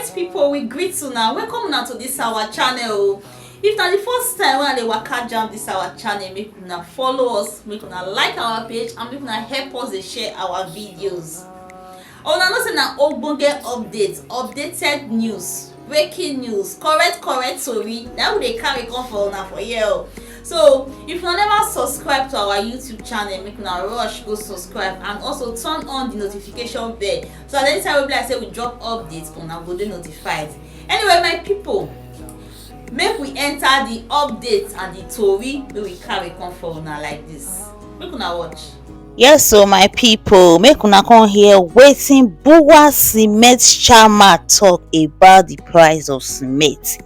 Correct people, we greet you now. Welcome now to this our channel. If na the first time when I dey waka jam this our channel, make una follow us, make una like our page, and make una help us dey share our videos. Una know say na ogbonge updated news, breaking news, correct tori na we dey carry come for una for here. So if una never subscribe to our YouTube channel, make una rush go subscribe and also turn on the notification bell so that anytime we be like say we drop updates, una go dey notified. Anyway, my people, make we enter the updates and the tori wey we carry come for una like this. Make una watch. Yes, so my people, make una come hear wetin BUA Cement Chairman talk about the price of cement.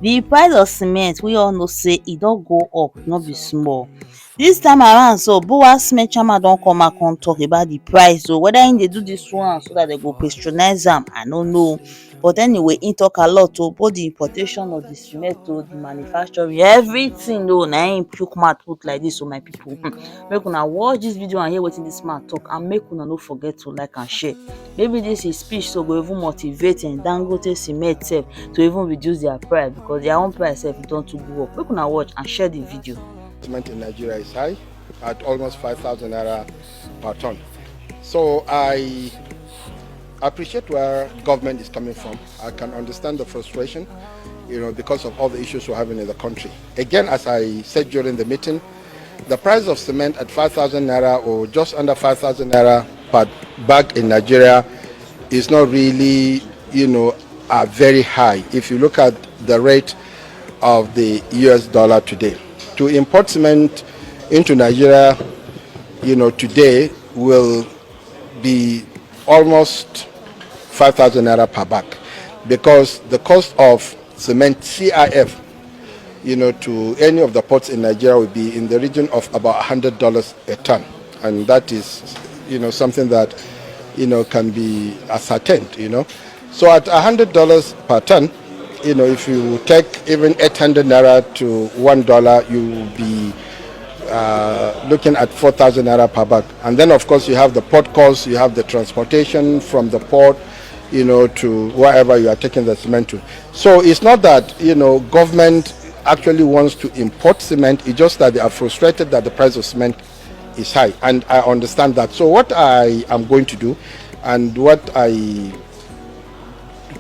The price of cement, we all know say e don go up, no be small. This time around, so BUA Cement Chairman don come out come talk about the price. So whether im dey do this one so that they go patronize am, I no know. But anyway, im talk a lot o, both the importation of the cement o, the manufacturing, everything o, na im chook mouth put like this. So my people, make una watch this video and hear wetin this man talk, and make una no forget to like and share. Maybe this is speech so go even motivate Dangote Cement sef to even reduce their price, because their own price sef don too go up. Make una watch and share the video. Cement in Nigeria is high at almost 5,000 naira per ton. So I appreciate where government is coming from. I can understand the frustration, because of all the issues we're having in the country. Again, as I said during the meeting, the price of cement at 5,000 naira or just under 5,000 naira per bag in Nigeria is not really, very high. If you look at the rate of the US dollar today, to import cement into Nigeria, today will be almost 5,000 naira per bag, because the cost of cement CIF, to any of the ports in Nigeria will be in the region of about $100 a ton, and that is, something that, can be ascertained, So at $100 per ton, if you take even 800 naira to $1, you will be looking at 4,000 naira per bag. And then of course you have the port costs, you have the transportation from the port, to wherever you are taking the cement to. So it's not that, government actually wants to import cement, it's just that they are frustrated that the price of cement is high. And I understand that. So what I am going to do, and what I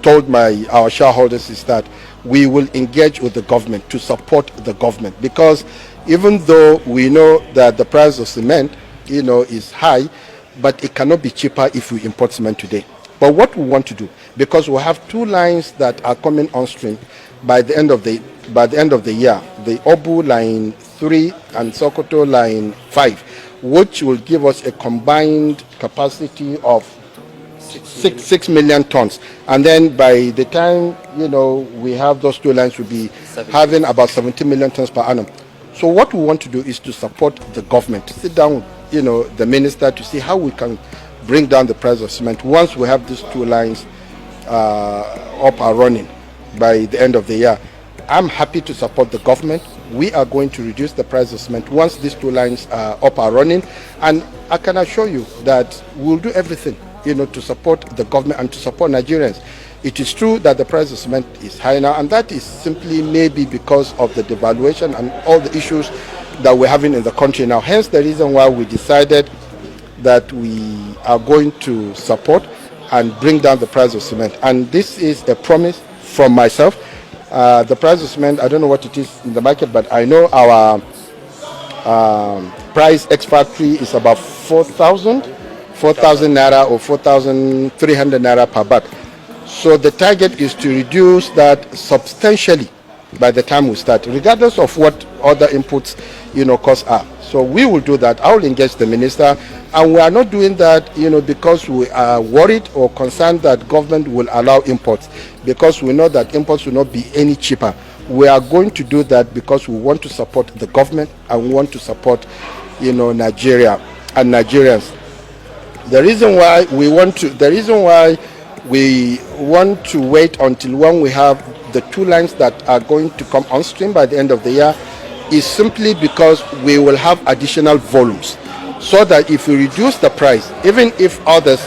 told our shareholders, is that we will engage with the government to support the government, because even though we know that the price of cement, is high, but it cannot be cheaper if we import cement today. But what we want to do, because we have two lines that are coming on stream by the end of the year, the Obu line 3 and Sokoto line 5, which will give us a combined capacity of 6 million tons. And then by the time we have those two lines, we'll be having about 70 million tons per annum. So what we want to do is to support the government, to sit down, the minister, to see how we can bring down the price of cement once we have these two lines up and running by the end of the year. I'm happy to support the government. We are going to reduce the price of cement once these two lines are up and running, and I can assure you that we'll do everything to support the government and to support Nigerians. It is true that the price of cement is high now, and that is simply maybe because of the devaluation and all the issues that we're having in the country now. Hence the reason why we decided that we are going to support and bring down the price of cement. And this is a promise from myself. The price of cement, I don't know what it is in the market, but I know our price ex-factory is about 4,000 naira or 4,300 naira per bag. So the target is to reduce that substantially by the time we start, regardless of what other inputs, costs are. So we will do that. I will engage the minister, and we are not doing that, because we are worried or concerned that government will allow imports, because we know that imports will not be any cheaper. We are going to do that because we want to support the government and we want to support, Nigeria and Nigerians. The reason why we want to wait until when we have the two lines that are going to come on stream by the end of the year is simply because we will have additional volumes, so that if we reduce the price, even if others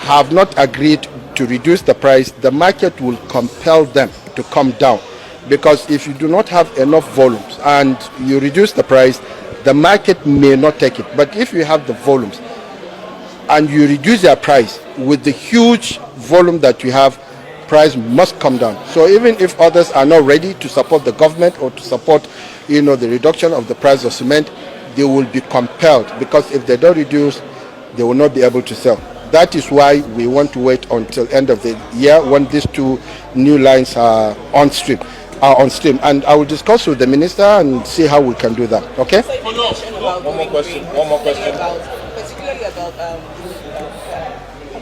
have not agreed to reduce the price, the market will compel them to come down. Because if you do not have enough volumes and you reduce the price, the market may not take it. But if you have the volumes and you reduce your price with the huge volume that you have, price must come down. So even if others are not ready to support the government or to support, the reduction of the price of cement, they will be compelled, because if they don't reduce, they will not be able to sell. That is why we want to wait until end of the year when these two new lines are on stream. And I will discuss with the minister and see how we can do that. Okay? So you mentioned about One more question. One more question. Particularly about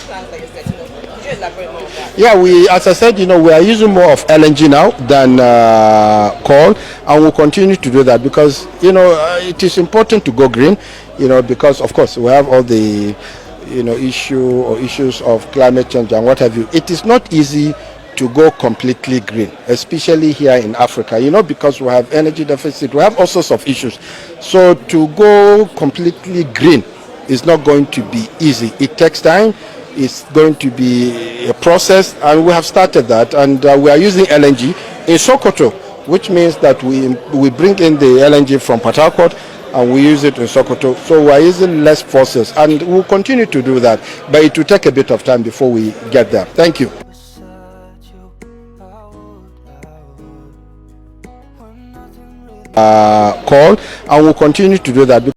plans that you're setting up. Could you elaborate more on that? Yeah, as I said, we are using more of LNG now than coal, and we'll continue to do that because, it is important to go green, because of course we have all the, issues of climate change and what have you. It is not easy to go completely green, especially here in Africa, because we have energy deficit, we have all sorts of issues. So to go completely green is not going to be easy. It takes time. It's going to be a process, and we have started that, and we are using LNG in Sokoto, which means that we bring in the LNG from Port Harcourt and we use it in Sokoto. So we are using less forces, and we'll continue to do that, but it will take a bit of time before we get there. Thank you. Call, and we'll continue to do that.